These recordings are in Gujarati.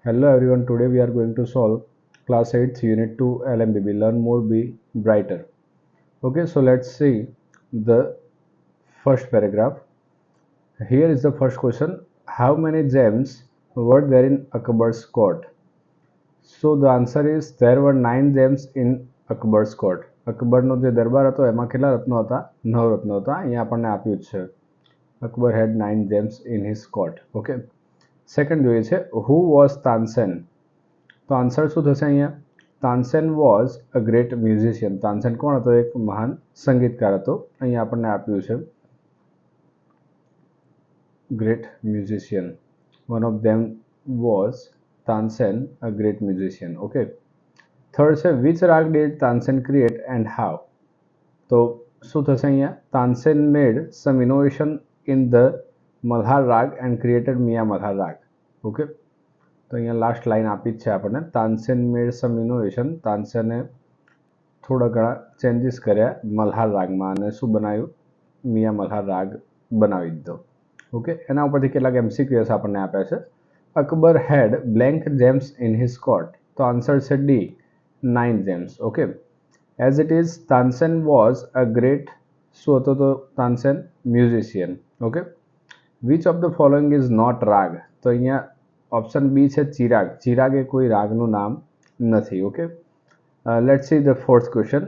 Hello everyone, today we are going to solve class 8th unit 2 LMBB, learn more, be brighter. Okay, so let's see the first paragraph. Here is the first question. How many gems were there in Akbar's court? So the answer is there were 9 gems in Akbar's court. અકબરનો જે દરબાર હતો એમાં કેટલા રત્નો હતા? 9 રત્નો હતા. અહીંયા આપણને આપ્યું જ છે. Akbar had 9 gems in his court. Okay. Second જોઈએ છે who was Tansen? તો આન્સર શું થશે અહીંયા? Tansen was a great musician. Tansen કોણ હતો? એક મહાન સંગીતકાર હતો. અહીંયા આપણને આપ્યું છે great musician. One of them was Tansen a great musician. Okay. Third છે which raga did Tansen create and how? તો શું થશે અહીંયા? Tansen made sum innovation in the Malhar રાગ એન્ડ ક્રિએટેડ મિયા મલ્હાર રાગ. ઓકે. તો અહીંયા લાસ્ટ લાઈન આપી જ છે આપણને. તાનસેન મેડ સમ ઇનોવેશન. તાનસેને થોડા ઘણા ચેન્જીસ કર્યા મલ્હાર રાગમાં અને શું બનાવ્યું? મિયા મલ્હાર રાગ બનાવી દીધો. ઓકે. એના ઉપરથી કેટલાક MCQs આપણને આપ્યા છે. Akbar had blank gems in his court. તો આન્સર છે D, 9 gems. Okay. As it is Tansen was a great, શું હતો તો Tansen? Musician. Okay. Which of the following is not raga? તો અહીંયા ઓપ્શન બી છે ચિરાગ. ચિરાગ એ કોઈ રાગનું નામ નથી. Okay. Let's see the fourth question.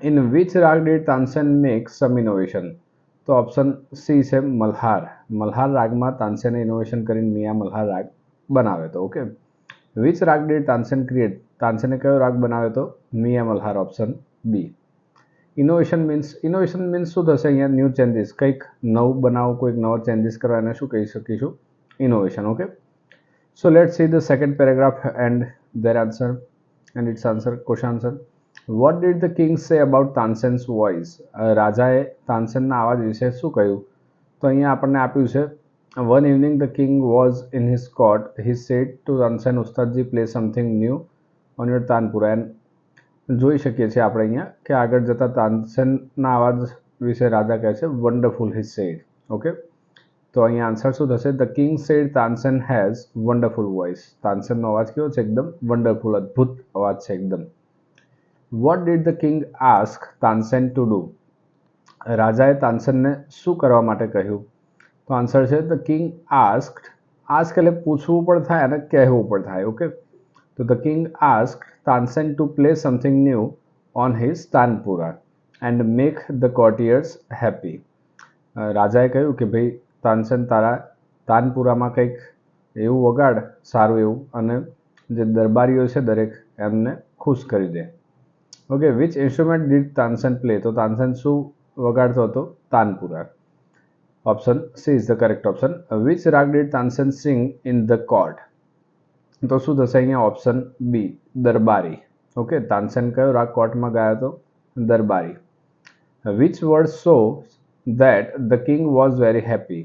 In which raga did Tansen make some innovation? તો ઓપ્શન સી છે મલ્હાર. મલ્હાર રાગમાં તાનસેને ઇનોવેશન કરીને મિયા મલ્હાર રાગ બનાવ્યો હતો. Okay. Which raga did Tansen create? તાનસેને કયો રાગ બનાવ્યો હતો? Miya Malhar. Option B. Innovation means શું થશે અહીંયા? ન્યૂ ચેન્જીસ, કંઈક નવું બનાવો, કોઈક નવો ચેન્જીસ કરવા, એને શું કહી શકીશું? Innovation. Okay. So let's see the second paragraph and their answer and its answer. Question answer. What did the king say about Tansen's voice? રાજાએ તાનસેનના અવાજ વિશે શું કહ્યું? તો અહીંયા આપણને આપ્યું છે one evening the king was in his court. He said to Tansen, ઉસ્તાદજી play something new on your tanpura. and જોઈ શકીએ છીએ આપણે અહીંયા કે આગળ જતા તાનસેનના અવાજ વિશે રાજા કહે છે wonderful he said. ઓકે. તો અહીંયા આન્સર શું થશે? The king said Tansen has wonderful voice. તાનસેનનો અવાજ કેવો છે? એકદમ વન્ડરફુલ, અદ્ભુત અવાજ છે એકદમ. What did the king ask Tansen to do? રાજાએ તાનસેનને શું કરવા માટે કહ્યું? તો આન્સર છે ધ કિંગ આસ્ક્ડ. આસ્ક એટલે પૂછવું પણ થાય અને કહેવું પણ થાય. ઓકે. તો the king asked Tansen to play something new on his tanpura and make the કોર્ટિયર્સ happy. રાજાએ કહ્યું કે ભાઈ તાનસેન તારા તાનપુરામાં કંઈક એવું વગાડ સારું એવું, અને જે દરબારીઓ છે દરેક એમને ખુશ કરી દે. Okay. Which instrument did Tansen play? તો તાનસેન શું વગાડતો હતો? Tanpura. Option C is the correct option. Which raga did Tansen sing in the court? તો શું થશે અહીંયા? Option B, Darbari. Okay. Tansen કયો રાગ કોર્ટમાં ગાયો હતો? Darbari. Which word so that the king was very happy?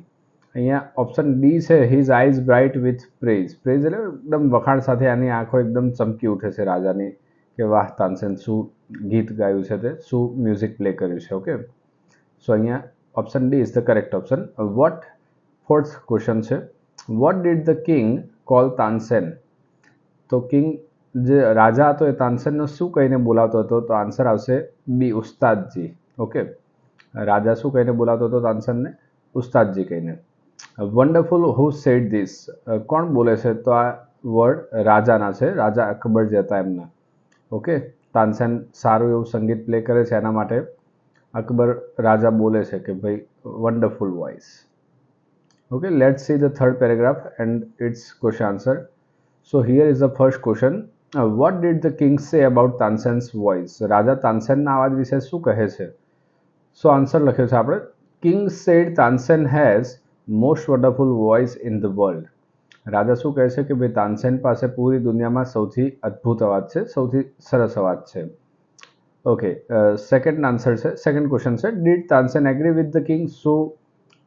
અહીંયા ઓપ્શન ડી છે his eyes bright with praise. Praise એટલે એકદમ વખાણ સાથે આની આંખો એકદમ ચમકી ઉઠે છે રાજાની કે વાહ, તાનસેન શું ગીત ગાયું છે, તે શું મ્યુઝિક પ્લે કર્યું છે. ઓકે. સો અહીંયા option D is the correct option. What fourth question છે what did the king call Tansen? તો કિંગ જે રાજા હતો એ તાનસેનનો શું કહીને બોલાવતો હતો? તો આન્સર આવશે બી, ઉસ્તાદજી. ઓકે. રાજા શું કહીને બોલાવતો હતો તાનસેનને? ઉસ્તાદજી કહીને. Wonderful who said this? કોણ બોલે છે? તો આ વર્ડ રાજાના છે, રાજા અકબર જે હતા એમના. ઓકે. તાનસેન સારું એવું સંગીત પ્લે કરે છે એના માટે અકબર રાજા બોલે છે કે ભાઈ wonderful voice. Okay. Let's see the third paragraph and its question answer. So here is the first question. What did the king say about Tansen's voice? રાજા તાનસેનના અવાજ વિશે શું કહે છે? સો આન્સર લખ્યો છે આપણે. King said Tansen has most wonderful voice in the world. રાજા શું કહે છે કે ભાઈ તાનસેન પાસે પૂરી દુનિયામાં સૌથી અદ્ભુત અવાજ છે, સૌથી સરસ અવાજ છે. ઓકે. સેકન્ડ આન્સર છે, સેકન્ડ ક્વેશ્ચન છે did Tansen agri with the king? શું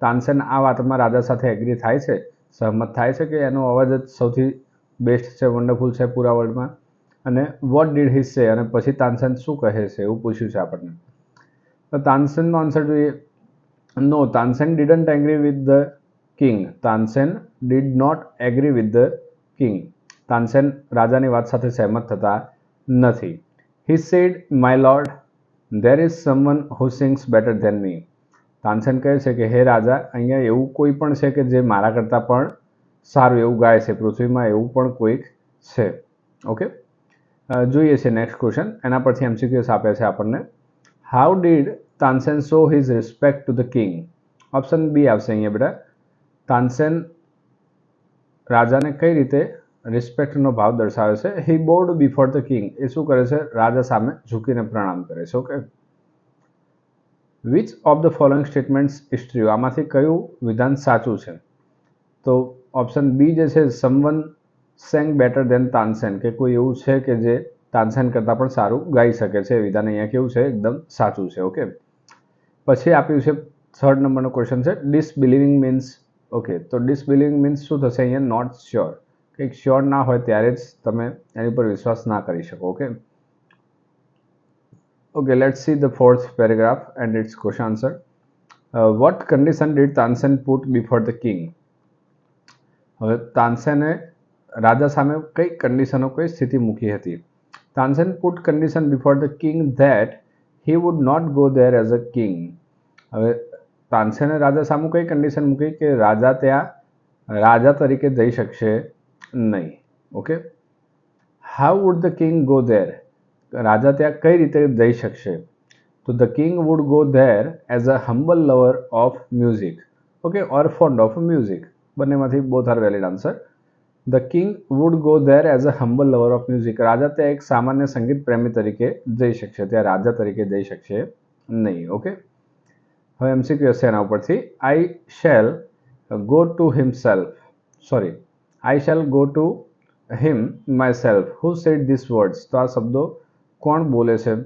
તાનસેન આ વાતમાં રાજા સાથે એગ્રી થાય છે, સહમત થાય છે કે એનો અવાજ જ સૌથી બેસ્ટ છે, વન્ડરફુલ છે પૂરા વર્લ્ડમાં? અને વોટ ડીડ હી સે? અને પછી તાનસેન શું કહે છે એવું પૂછ્યું છે આપણને. તો તાનસેનનો આન્સર જોઈએ. No, Tansen didn't agree with the king. Tansen did not agree with the king. Tansen રાજાની વાત સાથે સહેમત થતા નથી. He said my lord there is someone who sings better than me. Tansen કહે છે કે હે રાજા, અહીંયા એવું કોઈ પણ છે કે જે મારા કરતાં પણ સારું એવું ગાય છે, પૃથ્વીમાં એવું પણ કોઈક છે. ઓકે, જોઈએ છે નેક્સ્ટ ક્વેશ્ચન. એના પરથી એમસીક્યુઝ આપે છે આપણને. How did Tansen show his respect to the king? Option B આવશે અહીંયા બેટા. તાનસેન રાજાને કઈ રીતે રિસ્પેક્ટનો ભાવ દર્શાવે છે? હી બોવડ બિફોર ધ કિંગ. એ શું કરે છે? રાજા સામે ઝૂકીને પ્રણામ કરે છે. Okay, which of the following statements is true? આમાંથી કયું વિધાન સાચું છે? તો ઓપ્શન બી જે છે, someone sang better than Tansen, કે કોઈ એવું છે કે જે તાનસેન કરતાં પણ સારું ગાઈ શકે છે. વિધાન અહીંયા કેવું છે? એકદમ સાચું છે. ઓકે, પછી આપ્યું છે 3rd નંબરનો ક્વેશ્ચન છે ડિસબિલીવિંગ મીન્સ. ઓકે, તો ડિસબિલીવિંગ મીન્સ શું થશે અહીંયા? Not sure. કંઈક શ્યોર ના હોય ત્યારે જ તમે એની પર વિશ્વાસ ના કરી શકો. Okay, okay, let's see the 4th paragraph and its question answer. What condition did Tansen put before the king? હવે તાનસેને રાજા સામે કઈ કન્ડિશનો, કઈ સ્થિતિ મૂકી હતી? Tansen put condition before the king that he would not go there as a king. હવે તાનસેને રાજા સામે કઈ કન્ડિશન મૂકી કે રાજા ત્યાં રાજા તરીકે જઈ શકશે નહીં. Okay, how would the king go there? રાજા ત્યાં કઈ રીતે જઈ શકશે? તો the king would go there as a humble lover of music. Okay, or fond of music. બંનેમાંથી both are valid answer. The king would go there as a humble lover of music. રાજા ત્યાં એક સામાન્ય સંગીત પ્રેમી તરીકે જઈ શકશે, ત્યાં રાજા તરીકે જઈ શકશે નહીં. ઓકે, હવે એમસીક્યુ હશે એના ઉપરથી. આઈ shell go to himself, sorry, I shell go to him my self who said this words. તો આ શબ્દો કોણ બોલે છે?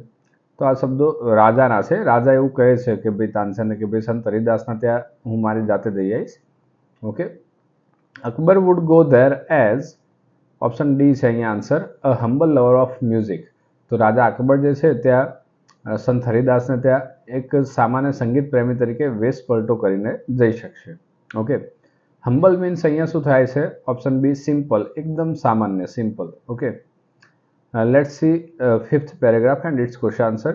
તો આ શબ્દો રાજાના છે. રાજા એવું કહે છે કે ભાઈ તાનસેનને કે ભાઈ સંત હરિદાસના ત્યાં હું મારી જાતે જઈ આવીશ. Okay, Akbar wood go there as, option D છે અહીંયા answer, a humble lover of music. તો રાજા અકબર જે છે ત્યાં સંત હરિદાસને ત્યાં એક સામાન્ય સંગીત પ્રેમી તરીકે વેશ પલટો કરીને જઈ શકશે. ઓકે, હમ્બલ મીન્સ અહીંયા શું થાય છે? ઓપ્શન બી સિમ્પલ, એકદમ સામાન્ય, simple. Okay, let's see 5th paragraph and its question answer.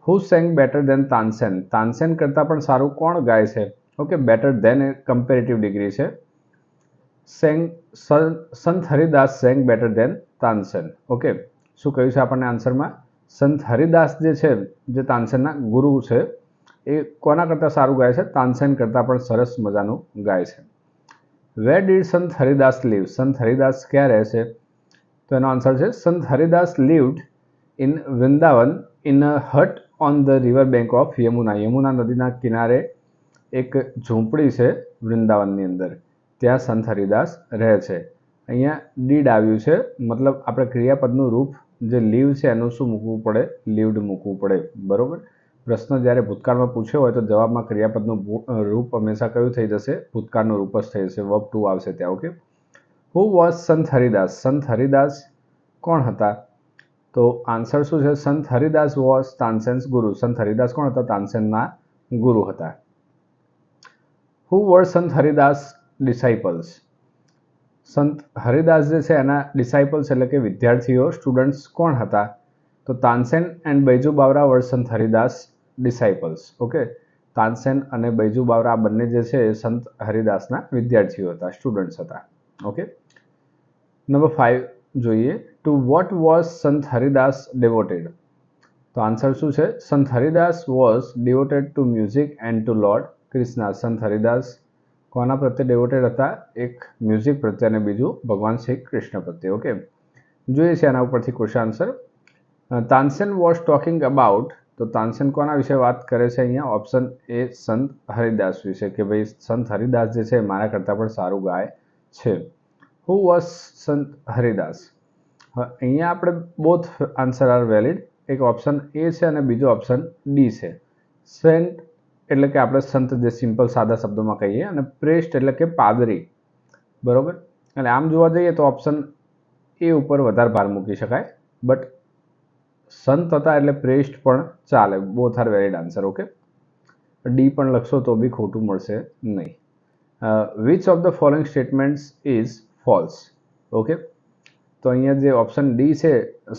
Who sang better than Tansen? Tansen કરતાં પણ સારું કોણ ગાય છે? ઓકે, બેટર દેન એ કમ્પેરેટિવ ડિગ્રી છે. Sant Haridas sang better than Tansen. Okay, શું કહ્યું છે આપણને આન્સરમાં? સંત હરિદાસ જે છે, જે તાનસેનના ગુરુ છે, એ કોના કરતાં સારું ગાય છે? તાનસેન કરતાં પણ સરસ મજાનું ગાય છે. વેર ડીડ સંત હરિદાસ લીવ? સંત હરિદાસ ક્યાં રહે છે? તો એનો આન્સર છે Sant Haridas lived in Vrindavan in a hut on the river bank of Yamuna. Yamuna નદીના કિનારે એક ઝૂંપડી છે વૃંદાવનની અંદર, ત્યાં સંત હરિદાસ રહે છે. અહીંયા ડીડ આવ્યું છે, મતલબ આપણે ક્રિયાપદનું રૂપ જે લીવ છે એનું શું મૂકવું પડે? લીવ્ડ મૂકવું પડે. બરોબર, પ્રશ્ન જ્યારે ભૂતકાળમાં પૂછ્યો હોય તો જવાબમાં ક્રિયાપદનું રૂપ હંમેશા કયું થઈ જશે? ભૂતકાળનું રૂપ જ થઈ જશે, વર્બ ટુ આવશે ત્યાં. ઓકે, હુ વોઝ સંત હરિદાસ? સંત હરિદાસ કોણ હતા? તો આન્સર શું છે? સંત હરિદાસ વોઝ તાનસેન્સ ગુરુ. સંત હરિદાસ કોણ હતા? તાનસેનના ગુરુ હતા. હુ વર સંત હરિદાસ ડિસાઇપલ્સ? સંત હરિદાસ જે છે એના ડિસાઇપલ્સ એટલે કે વિદ્યાર્થીઓ, સ્ટુડન્ટ્સ કોણ હતા? તો તાનસેન એન્ડ બૈજુ બાવરા વર સંત હરિદાસ ડિસાઇપલ્સ. ઓકે, તાનસેન અને બૈજુ બાવરા બંને જે છે એ સંત હરિદાસના વિદ્યાર્થીઓ હતા, સ્ટુડન્ટ્સ હતા. ઓકે, નંબર 5 જોઈએ. ટુ વોટ વોઝ સંત હરિદાસ ડેવોટેડ? તો આન્સર શું છે? Sant Haridas was devoted to music and to Lord Krishna. Sant Haridas કોના પ્રત્યે ડેવોટેડ હતા? એક મ્યુઝિક પ્રત્યે અને બીજું ભગવાન શ્રી કૃષ્ણ પ્રત્યે. ઓકે, જોઈએ છે એના ઉપરથી question answer. Tansen was talking about, તો તાનસેન કોના વિશે વાત કરે છે અહીંયા? ઓપ્શન એ સંત હરિદાસ વિશે, કે ભાઈ સંત હરિદાસ જે છે મારા કરતાં પણ સારું ગાય છે. હુ વોઝ સંત હરિદાસ? અહીંયા આપણે બોથ આન્સર આર વેલિડ. એક ઓપ્શન એ છે અને બીજો ઓપ્શન ડી છે. સેન્ટ એટલે કે આપણે સંત જે સિમ્પલ સાદા શબ્દોમાં કહીએ, અને પ્રેસ્ટ એટલે કે પાદરી. બરોબર, અને આમ જોવા જઈએ તો ઓપ્શન એ ઉપર વધારે ભાર મૂકી શકાય, બટ સંત હતા એટલે પ્રેસ્ટ પણ ચાલે. Both are valid answer. Okay, D પણ લખશો તો બી ખોટું મળશે નહીં. Which of the following statements is false? Okay, તો અહીંયા જે ઓપ્શન ડી છે,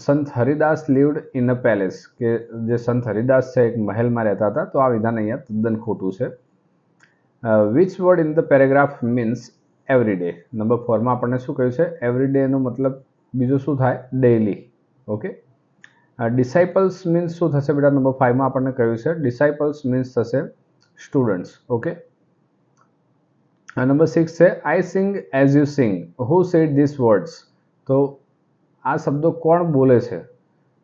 Sant Haridas lived in a palace, કે જે સંત હરિદાસ છે એક મહેલમાં રહેતા હતા, તો આ વિધાન અહીંયા તદ્દન ખોટું છે. Which word in the paragraph means every day? Number 4 માં આપણને શું કહ્યું છે? એવરી ડે નો મતલબ બીજું શું થાય? ડેઇલી. ઓકે. ડિસાઇપલ્સ મીન્સ શું થશે બેટા? નંબર 5 માં આપણને કહ્યું છે ડિસાઇપલ્સ મીન્સ થશે સ્ટુડન્ટ્સ. ઓકે. નંબર 6 છે I sing as you sing, who said this words? તો આ શબ્દો કોણ બોલે છે?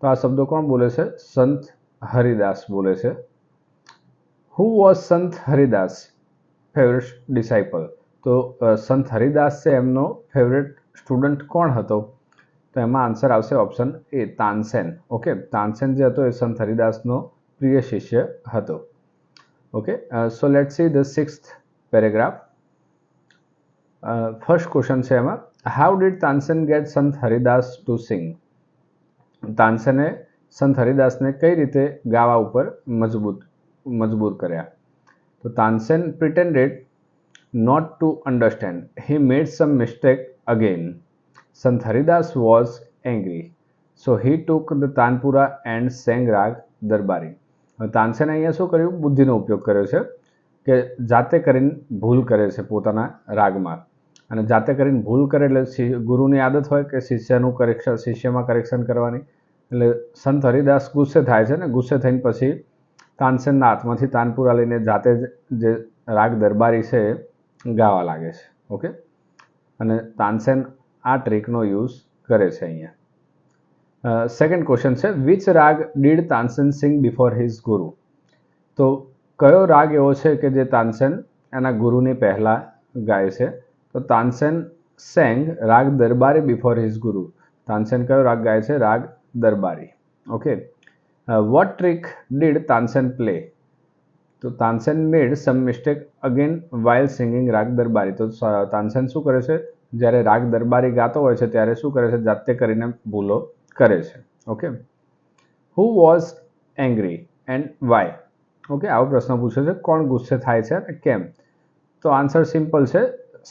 તો આ શબ્દો કોણ બોલે છે? સંત હરિદાસ બોલે છે. હુ વોઝ સંત હરિદાસ ફેવરેટ ડિસાઇપલ? તો સંત હરિદાસ છે એમનો ફેવરેટ સ્ટુડન્ટ કોણ હતો? તો એમાં આન્સર આવશે option A, Tansen. Okay. Tansen જે હતો એ સંત હરિદાસનો પ્રિય શિષ્ય હતો. Okay. So let's see the 6th paragraph. First question છે એમાં, હાઉ ડીડ તાનસેન ગેટ સંત હરિદાસ ટુ સિંગ? તાનસેને સંત હરિદાસને કઈ રીતે ગાવા ઉપર મજબૂર કર્યા? તો Tansen પ્રિટેન્ડેડ not to understand. He made some mistake again. Sant Haridas was angry. So he took the Tanpura and sang Rag Darbari. તાનસેને અહીંયા શું કર્યું? બુદ્ધિનો ઉપયોગ કર્યો છે કે જાતે કરીને ભૂલ કરે છે પોતાના રાગમાં. અને જાતે કરીને ભૂલ કરે એટલે ગુરુની આદત હોય કે શિષ્યમાં કરેક્શન કરવાની. એટલે સંત હરિદાસ ગુસ્સે થાય છે ને, ગુસ્સે થઈને પછી તાનસેનના હાથમાંથી તાનપુરા લઈને જાતે જે રાગ દરબારી છે ગાવા લાગે છે. ઓકે. અને તાનસેન આ ટ્રીકનો યુઝ કરે છે અહીંયા. સેકન્ડ ક્વેશ્ચન છે, which raga did Tansen sing before his guru? તો કયો રાગ એવો છે કે જે તાનસેન એના ગુરુની પહેલા ગાય છે? તો તાનસેન સેંગ રાગ દરબારી બિફોર હિઝ ગુરુ. તાનસેન કયો રાગ ગાય છે? Raag Darbari. Okay. What trick did Tansen play? તો Tansen made some mistake again while singing Raag Darbari. તો તાનસેન શું કરે છે? જ્યારે રાગ દરબારી ગાતો હોય છે ત્યારે શું કરે છે? જાતે કરીને ભૂલો કરે છે. Okay. Who was angry and why? Okay. આવો પ્રશ્ન પૂછે છે, કોણ ગુસ્સે થાય છે અને કેમ? તો આન્સર સિમ્પલ છે,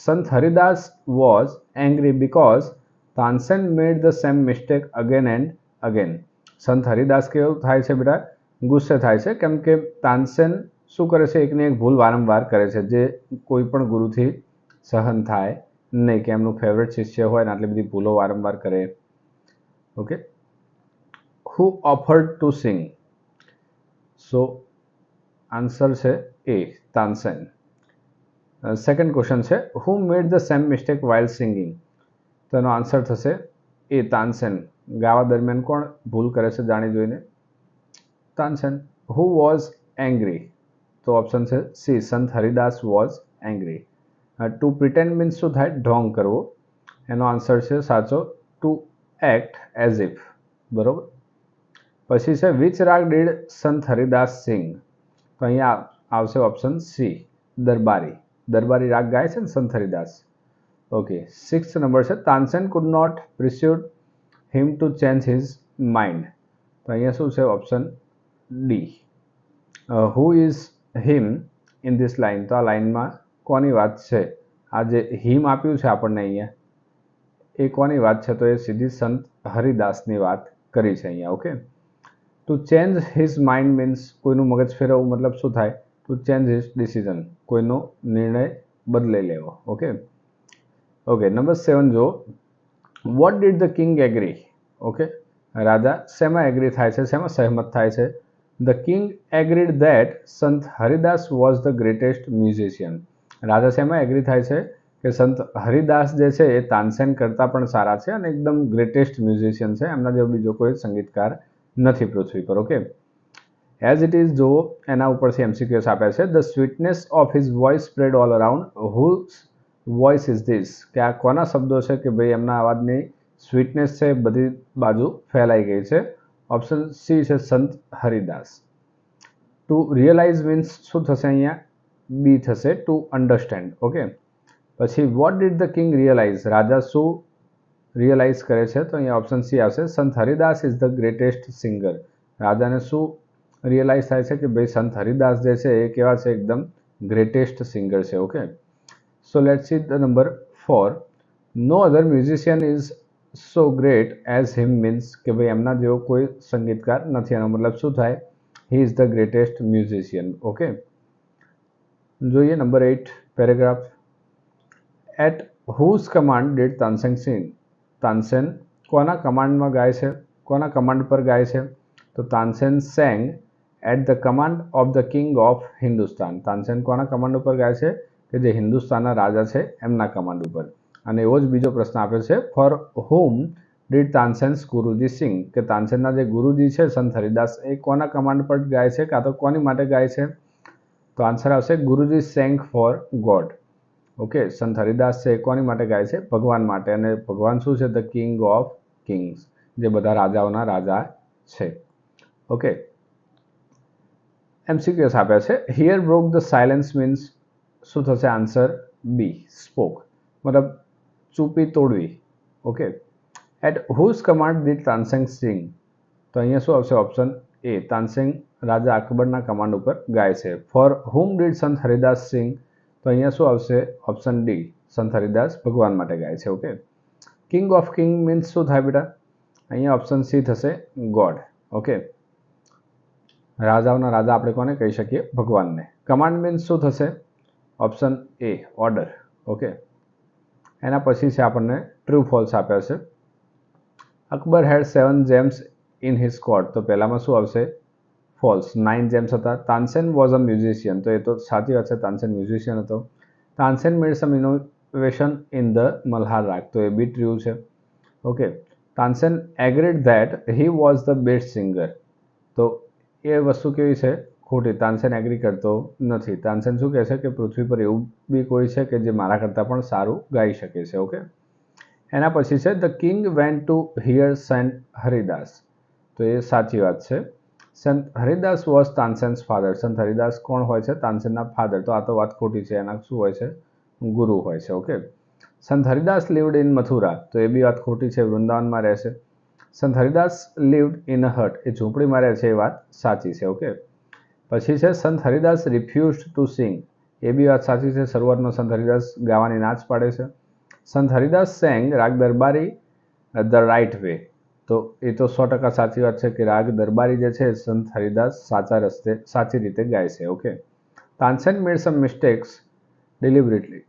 Sant Haridas was angry because Tansen made the same mistake again and again. Sant Haridas કેવું થાય છે બેટા? ગુસ્સે થાય છે કેમ કે તાનસેન શું કરે છે? એકને એક ભૂલ વારંવાર કરે છે, જે કોઈ પણ ગુરુથી સહન થાય નહીં, કે એમનું ફેવરેટ શિષ્ય હોય ને આટલી બધી ભૂલો વારંવાર કરે. Okay. Who offered to sing? So answer છે એ, તાનસેન. સેકન્ડ ક્વેશ્ચન છે, who made the same mistake while singing? તો એનો આન્સર થશે એ, તાનસેન. ગાવા દરમિયાન કોણ ભૂલ કરે છે જાણી જોઈને? તાનસેન. Who was angry? તો ઓપ્શન છે C, Sant Haridas was angry. To pretend means શું થાય? ઢોંગ કરવો. એનો આન્સર છે સાચો, ટુ એક્ટ એઝ ઇફ. બરોબર. પછી છે, વિચ રાગ ડીડ સંત હરિદાસ સિંગ? તો અહીંયા આવશે ઓપ્શન સી, દરબારી. દરબારી રાગ ગાય છે ને સંત હરિદાસ. ઓકે. 6th નંબર છે, Tansen could not persuade him to change his mind. તો અહીંયા શું છે? Option D. Who is him in this line? તો આ લાઇનમાં કોની વાત છે? આ જે હિમ આપ્યું છે આપણને અહીંયા, એ કોની વાત છે? તો એ સીધી સંત હરિદાસની વાત કરી છે અહીંયા. Okay. To change his mind means કોઈનું મગજ ફેરવવું, મતલબ શું થાય? ટુ ચેન્જ હિઝ ડિસિઝન, કોઈનો નિર્ણય બદલી લેવો. ઓકે. ઓકે. નંબર 7 જો, what did the king agree? Okay. રાજા શેમાં એગ્રી થાય છે? શેમાં સહમત થાય છે? The king agreed that Sant Haridas was the greatest musician. રાજા શેમાં એગ્રી થાય છે? કે સંત હરિદાસ જે છે એ તાનસેન કરતાં પણ સારા છે અને એકદમ ગ્રેટેસ્ટ મ્યુઝિશિયન છે, એમના જેવો બીજો કોઈ સંગીતકાર નથી પૃથ્વી પર. ઓકે. એઝ ઇટ ઇઝ જો એના ઉપરથી એમસીક્યુએસ આપ્યા છે, the sweetness of his voice spread all around, whose voice is this? કે આ કોના શબ્દો છે કે ભાઈ એમના અવાજની સ્વીટનેસ છે બધી બાજુ ફેલાઈ ગઈ છે? ઓપ્શન સી છે, Sant Haridas. Two realise means શું થશે અહીંયા? બી થશે, ટુ અન્ડરસ્ટેન્ડ. ઓકે. પછી what did the king realize? રાજા શું રિયલાઇઝ કરે છે? તો અહીંયા ઓપ્શન સી આવશે, સંત Haridas is the greatest singer. રાજાને શું રિયલાઇઝ થાય છે? કે ભાઈ સંત હરિદાસ જે છે એ કેવા છે? એકદમ ગ્રેટેસ્ટ સિંગર છે. Okay. So let's see the number 4. No other musician is so great as him means કે ભાઈ એમના જેવો કોઈ સંગીતકાર નથી, એનો મતલબ શું થાય? He is the greatest musician. Okay, જોઈએ number 8 paragraph. At whose command did Tansen sing? Tansen કોના કમાન્ડમાં ગાય છે, કોના કમાન્ડ પર ગાય છે? તો Tansen sang at the command of the king of Hindustan. Tansen કોના કમાન્ડ ઉપર ગાય છે? કે જે હિન્દુસ્તાનના રાજા છે એમના કમાન્ડ ઉપર. અને એવો જ બીજો પ્રશ્ન આપે છે, ફોર હુમ ડીડ તાનસેન્સ ગુરુજી સિંગ? કે તાનસેનના જે ગુરુજી છે સંત હરિદાસ એ કોના કમાન્ડ પર ગાય છે, કાં તો કોની માટે ગાય છે? તો આન્સર આવશે ગુરુજી સેંગ ફોર ગોડ. ઓકે, સંત હરિદાસ છે કોની માટે ગાય છે? ભગવાન માટે. અને ભગવાન શું છે? ધ કિંગ ઓફ કિંગ્સ, જે બધા રાજાઓના રાજા છે. ઓકે, એમસીક્યુએસ આપ્યા છે. Here broke the silence means શું થશે? આન્સર બી, સ્પોક, મતલબ ચૂપી તોડવી. Okay, at whose command did Tansen sing? તો અહીંયા શું આવશે? ઓપ્શન એ, તાનસેન રાજા અકબરના કમાન્ડ ઉપર ગાય છે. ફોર હુમ ડીડ સંત હરિદાસ સિંગ? તો અહીંયા શું આવશે? ઓપ્શન ડી, સંત હરિદાસ ભગવાન માટે ગાય છે. Okay, king of king means શું થાય બેટા? અહીંયા ઓપ્શન સી થશે, ગોડ. ઓકે, રાજાઓના રાજા આપણે કોને કહી શકીએ? ભગવાનને. કમાન્ડ મીન્સ શું થશે? Option A, order. ઓકે, એના પછી છે આપણને ટ્રુ ફોલ્સ આપ્યા છે. અકબર હેડ 7 જેમ્સ ઇન હિઝ કોર્ટ? તો પહેલામાં શું આવશે? ફોલ્સ, 9 જેમ્સ હતા. Tansen was a musician? તો એ તો સાચી વાત છે, તાનસેન મ્યુઝિશિયન હતો. Tansen made sum innovation in the Malhar રાગ? તો એ બી ટ્રુ છે. Okay, Tansen agreed that he was the best singer? તો એ વસ્તુ કેવી છે? ખોટી. તાનસેન એગ્રી કરતો નથી. તાનસેન શું કહે છે કે પૃથ્વી પર એવું બી કોઈ છે કે જે મારા કરતાં પણ સારું ગાઈ શકે છે. ઓકે, એના પછી છે the king went to hear saint Haridas? તો એ સાચી વાત છે. Sant Haridas was તાનસેન્સ father? સંત હરિદાસ કોણ હોય છે? તાનસેનના ફાધર. તો આ તો વાત ખોટી છે, એના શું હોય છે? ગુરુ હોય છે. ઓકે, સંત હરિદાસ લિવ્ડ ઇન મથુરા? તો એ બી વાત ખોટી છે, વૃંદાવનમાં રહેશે. સંત હરિદાસ લિવ્ડ ઇન અ હટ? એ ઝૂંપડીમાં રહે છે, એ વાત સાચી છે. ઓકે, પછી છે સંત હરિદાસ રિફ્યુઝડ ટુ સિંગ? એ બી વાત સાચી છે, શરૂઆતમાં સંત હરિદાસ ગાવાની ના જ પાડે છે. સંત હરિદાસ સેંગ રાગ દરબારી ધ રાઇટ વે? તો એ તો 100% સાચી વાત છે કે રાગ દરબારી જે છે સંત હરિદાસ સાચા રસ્તે, સાચી રીતે ગાય છે. ઓકે, તાનસેન મેડ સમ મિસ્ટેક્સ ડિલિબરેટલી?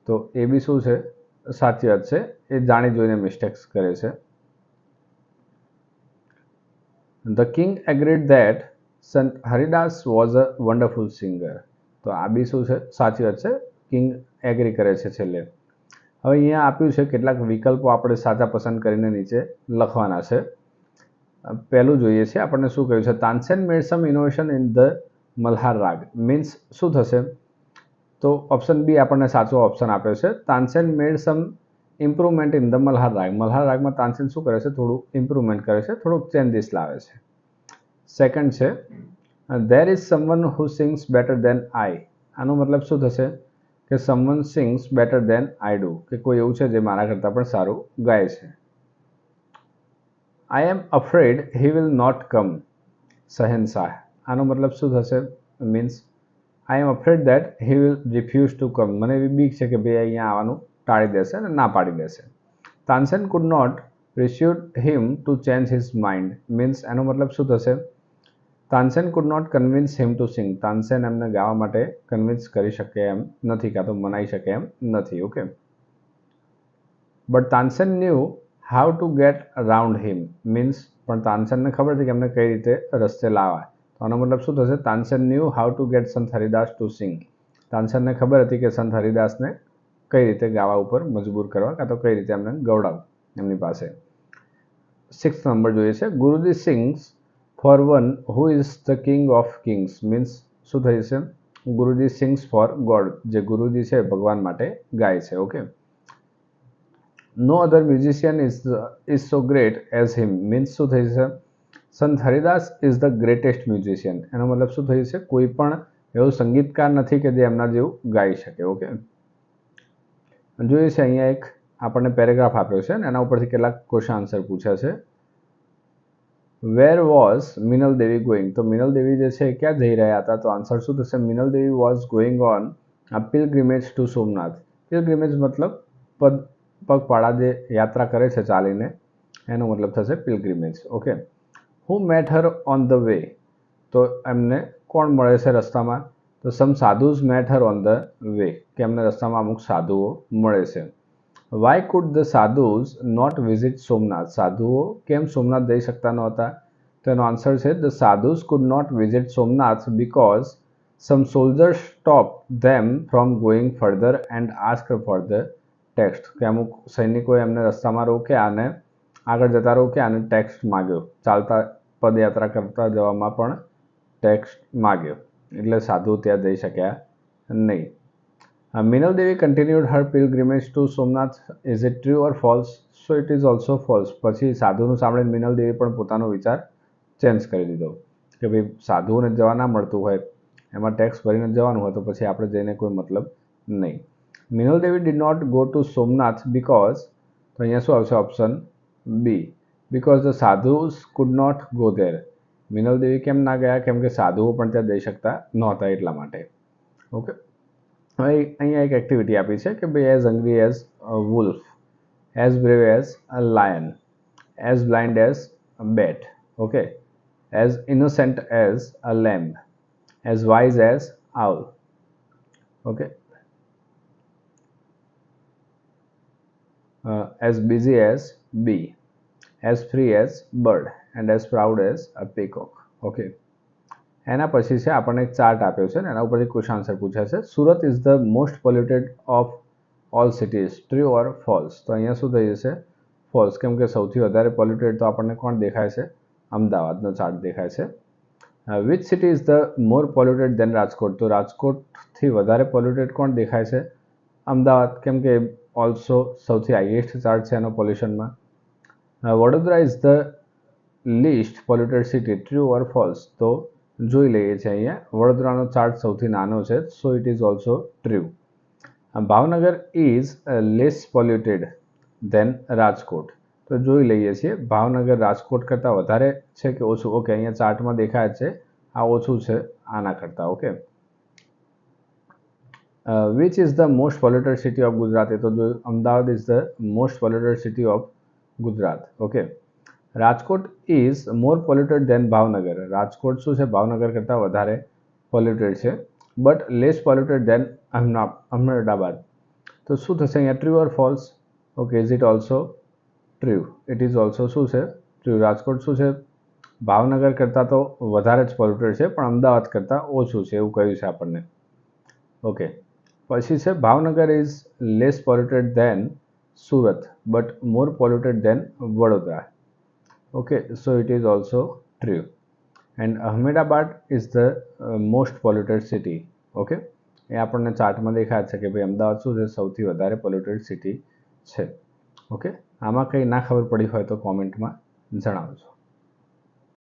તો એ બી શું છે? સાચી વાત છે, એ જાણી જોઈને મિસ્ટેક્સ કરે છે. The king agreed that Sant Haridas was a wonderful singer? તો આ બી શું છે? સાચી વાત છે, કિંગ એગ્રી કરે છે છેલ્લે. હવે અહીંયા આપ્યું છે કેટલાક વિકલ્પો આપણે સાચા પસંદ કરીને નીચે લખવાના છે. પહેલું જોઈએ છે, આપણને શું કહ્યું છે? Tansen made sum innovation in the Malhar રાગ મીન્સ શું થશે? તો ઓપ્શન બી આપણને સાચો ઓપ્શન આપ્યો છે. Tansen made sum improvement in the Malhar રાગ? મલ્હાર રાગમાં તાનસેન શું કરે છે? થોડું ઇમ્પ્રુવમેન્ટ કરે છે, થોડુંક ચેન્જીસ લાવે છે. સેકન્ડ છે there is someone who sings better than I? આનો મતલબ શું થશે? કે someone sings better than I do? કે કોઈ એવું છે જે મારા કરતાં પણ સારું ગાય છે. I am afraid he will not come? શહેનશાહ? આનો મતલબ શું થશે? Means I am afraid that he will refuse to come? મને એવી બીક છે કે ભાઈ અહીંયા આવવાનું ટાળી દેશે અને ના પાડી દેશે. Tansen could not persuade him to change his mind means એનો મતલબ શું થશે? Tansen could not convince him to sing? Tansen એમને ગાવા માટે કન્વિન્સ કરી શકે એમ નથી, કાં તો મનાઈ શકે એમ નથી. Okay, but Tansen new how to gate around him means પણ તાનસેનને ખબર છે કે એમને કઈ રીતે રસ્તે લાવાય? તો આનો મતલબ શું થશે? Tansen new how to gate સંત હરિદાસ ટુ સિંગ? તાનસેનને ખબર હતી કે સંત હરિદાસને કઈ રીતે ગાવા ઉપર મજબૂર કરવા, કાં તો કઈ રીતે એમને ગવડાવવું એમની પાસે. 6th નંબર જોઈએ છે, Guruji sings for one who is the king of kings means શું થઈ છે? Guruji sings for god? જે ગુરુજી છે ભગવાન માટે ગાય છે. Okay, no other musician is so great as him means શું થઈ છે? Sant Haridas is the greatest musician? એનો મતલબ શું થઈ છે? કોઈ પણ એવું સંગીતકાર નથી કે જે એમના જેવું ગાઈ શકે. ઓકે, જોઈએ છે અહીંયા એક આપણને પેરેગ્રાફ આપ્યો છે અને એના ઉપરથી કેટલાક ક્વેશ્ચન આન્સર પૂછ્યા છે. Where was Minal Devi going? તો મિનલ દેવી જે છે ક્યાં જઈ રહ્યા હતા? તો આન્સર શું થશે? Minal Devi was going on a pilgrimage to Somnath. Pilgrimage મતલબ પગપાળા જે યાત્રા કરે છે ચાલીને એનો મતલબ થશે pilgrimage. Okay. Who met her on the way, તો એમને કોણ મળે છે રસ્તામાં? તો some sadhus met her on the way, કે એમને રસ્તામાં અમુક સાધુઓ મળે છે. Why could the sadhus not visit Somnath, સાધુઓ કેમ સોમનાથ જઈ શકતા નહોતા? તો એનો આન્સર છે the sadhus could not visit Somnath because some soldiers stop them from going further and ask for the text, કે અમુક સૈનિકોએ એમને રસ્તામાં રોક્યા અને આગળ જતા રોક્યા અને ટેક્સ્ટ માગ્યો, ચાલતા પદયાત્રા કરતા જવામાં પણ ટેક્સ્ટ માગ્યો, એટલે સાધુ ત્યાં જઈ શક્યા નહીં. Minal Devi continued her pilgrimage to Somnath. Is it true or false? So it is also false. પછી સાધુનું સાંભળીને મિનલ દેવી પણ પોતાનો વિચાર ચેન્જ કરી દીધો કે ભાઈ સાધુઓને જવા ના મળતું હોય, એમાં ટેક્સ ભરીને જવાનું હોય તો પછી આપણે જઈને કોઈ મતલબ નહીં. Minal Devi did not go to Somnath because, તો અહીંયા શું આવશે? Option B, because the sadhus could not go there. Minal Devi કેમ ના ગયા? કેમ કે સાધુઓ પણ ત્યાં જઈ શકતા નહોતા એટલા માટે. ઓકે. હવે અહીંયા એક એક્ટિવિટી આપી છે કે ભાઈ as hungry as wolf, as brave as a lion, as blind as a bat, okay, as innocent as a lamb, as wise as owl, okay, as busy as bee, as free as bird, and as proud as a peacock. Okay. એના પછી છે આપણને એક ચાર્ટ આપ્યો છે ને એના ઉપરથી ક્વેશ્ચન આન્સર પૂછે છે. Surat is the most polluted of all cities, true or false? તો અહીંયા શું થઈ જશે? ફોલ્સ, કેમ કે સૌથી વધારે પોલ્યુટેડ તો આપણને કોણ દેખાય છે? અમદાવાદનો ચાર્ટ દેખાય છે. Which city is the more polluted than Rajkot? તો રાજકોટથી વધારે પોલ્યુટેડ કોણ દેખાય છે? અમદાવાદ, કેમ કે ઓલ્સો સૌથી હાઈએસ્ટ ચાર્ટ છે એનો પોલ્યુશનમાં. Vadodara is the least polluted city, true or false? તો જોઈ લઈએ છીએ અહીંયા વડોદરાનો ચાર્ટ સૌથી નાનો છે, so it is also true. Bhavnagar is less polluted than Rajkot, તો જોઈ લઈએ છીએ ભાવનગર રાજકોટ કરતાં વધારે છે કે ઓછું? ઓકે, અહીંયા ચાર્ટમાં દેખાય છે આ ઓછું છે આના કરતાં. Okay. Which is the most polluted city of Gujarat? એ તો જોયું, Ahmedabad is the most polluted city of Gujarat. Okay. Rajkot is more polluted than Bhavnagar, Rajkot શું છે? ભાવનગર કરતાં વધારે પોલ્યુટેડ છે, but less polluted than Ahmedabad. તો શું થશે અહીંયા? True or false? Okay, is it also true? It is also શું છે? ટ્રુ. રાજકોટ શું છે? ભાવનગર કરતાં તો વધારે જ પોલ્યુટેડ છે, પણ અમદાવાદ કરતાં ઓછું છે એવું કહ્યું છે આપણને. ઓકે. પછી છે Bhavnagar is less polluted than Surat but more polluted than Vadodara. Okay, so it is also true. And Ahmedabad is the most polluted city. Okay, એ આપણને ચાર્ટમાં દેખાય છે કે ભાઈ અમદાવાદ શું છે? સૌથી વધારે પોલ્યુટેડ સિટી છે. ઓકે, આમાં કંઈ ના ખબર પડી હોય તો કોમેન્ટમાં જણાવજો.